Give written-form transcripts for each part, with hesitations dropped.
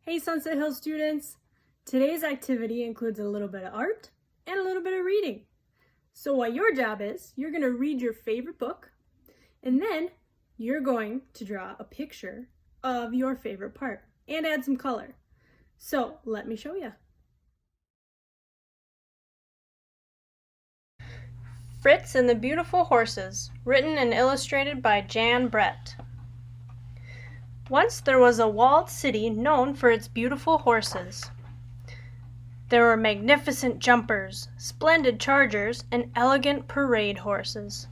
Hey Sunset Hill students! Today's activity includes a little bit of art and a little bit of reading. So what your job is, you're going to read your favorite book and then you're going to draw a picture of your favorite part and add some color. So let me show you. Fritz and the Beautiful Horses, written and illustrated by Jan Brett. Once there was a walled city known for its beautiful horses. There were magnificent jumpers, splendid chargers, and elegant parade horses.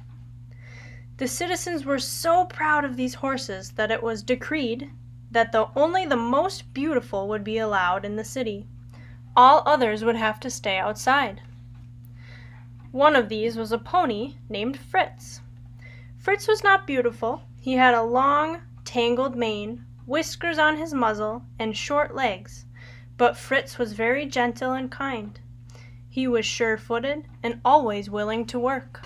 The citizens were so proud of these horses that it was decreed that only the most beautiful would be allowed in the city. All others would have to stay outside. One of these was a pony named Fritz. Fritz was not beautiful. He had a long, tangled mane, whiskers on his muzzle, and short legs, but Fritz was very gentle and kind. He was sure-footed and always willing to work.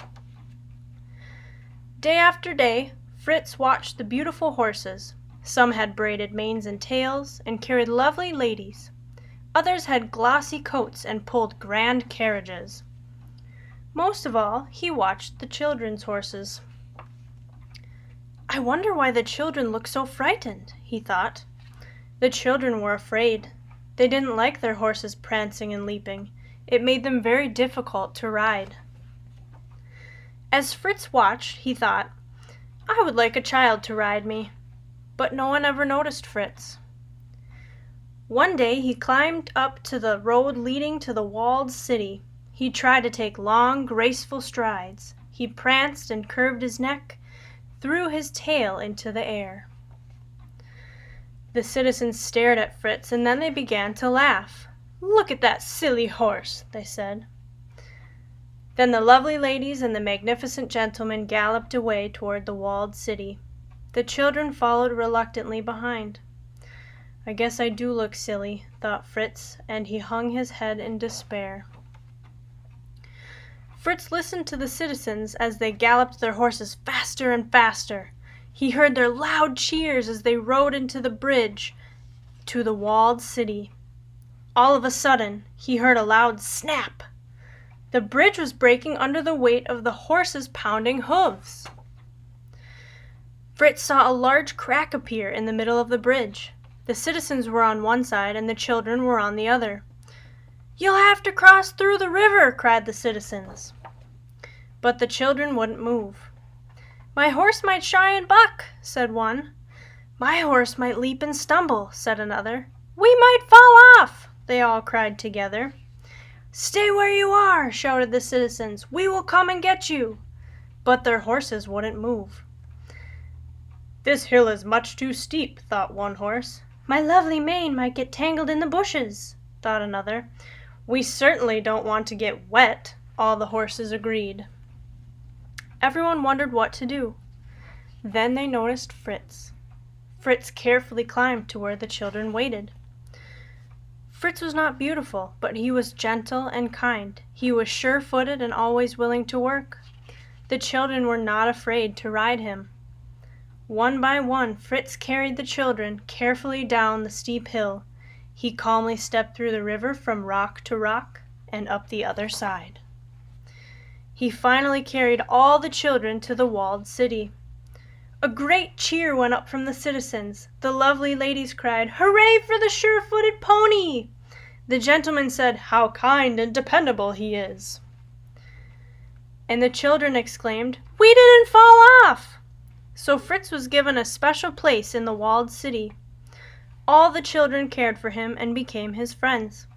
Day after day, Fritz watched the beautiful horses. Some had braided manes and tails and carried lovely ladies. Others had glossy coats and pulled grand carriages. Most of all, he watched the children's horses. I wonder why the children look so frightened, he thought. The children were afraid. They didn't like their horses prancing and leaping. It made them very difficult to ride. As Fritz watched, he thought, I would like a child to ride me. But no one ever noticed Fritz. One day he climbed up to the road leading to the walled city. He tried to take long, graceful strides. He pranced and curved his neck, threw his tail into the air. The citizens stared at Fritz, and then they began to laugh. Look at that silly horse, they said. Then the lovely ladies and the magnificent gentlemen galloped away toward the walled city. The children followed reluctantly behind. I guess I do look silly, thought Fritz, and he hung his head in despair. Fritz listened to the citizens as they galloped their horses faster and faster. He heard their loud cheers as they rode into the bridge to the walled city. All of a sudden, he heard a loud snap. The bridge was breaking under the weight of the horses' pounding hooves. Fritz saw a large crack appear in the middle of the bridge. The citizens were on one side and the children were on the other. You'll have to cross through the river, cried the citizens. But the children wouldn't move. My horse might shy and buck, said one. My horse might leap and stumble, said another. We might fall off, they all cried together. Stay where you are, shouted the citizens. We will come and get you. But their horses wouldn't move. This hill is much too steep, thought one horse. My lovely mane might get tangled in the bushes, thought another. We certainly don't want to get wet, all the horses agreed. Everyone wondered what to do. Then they noticed Fritz. Fritz carefully climbed to where the children waited. Fritz was not beautiful, but he was gentle and kind. He was sure-footed and always willing to work. The children were not afraid to ride him. One by one, Fritz carried the children carefully down the steep hill. He calmly stepped through the river from rock to rock and up the other side. He finally carried all the children to the walled city. A great cheer went up from the citizens. The lovely ladies cried, Hooray for the sure-footed pony! The gentlemen said, How kind and dependable he is! And the children exclaimed, We didn't fall off! So Fritz was given a special place in the walled city. All the children cared for him and became his friends.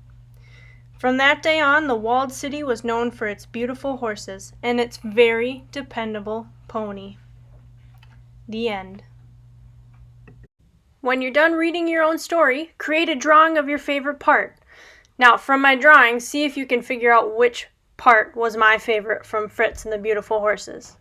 From that day on, the walled city was known for its beautiful horses and its very dependable pony. The end. When you're done reading your own story, create a drawing of your favorite part. Now, from my drawing, see if you can figure out which part was my favorite from Fritz and the Beautiful Horses.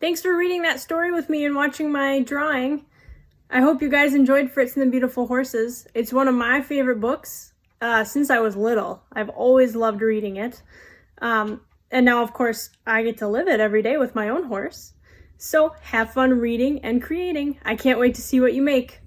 Thanks for reading that story with me and watching my drawing. I hope you guys enjoyed Fritz and the Beautiful Horses. It's one of my favorite books since I was little. I've always loved reading it. And now, of course, I get to live it every day with my own horse. So have fun reading and creating. I can't wait to see what you make.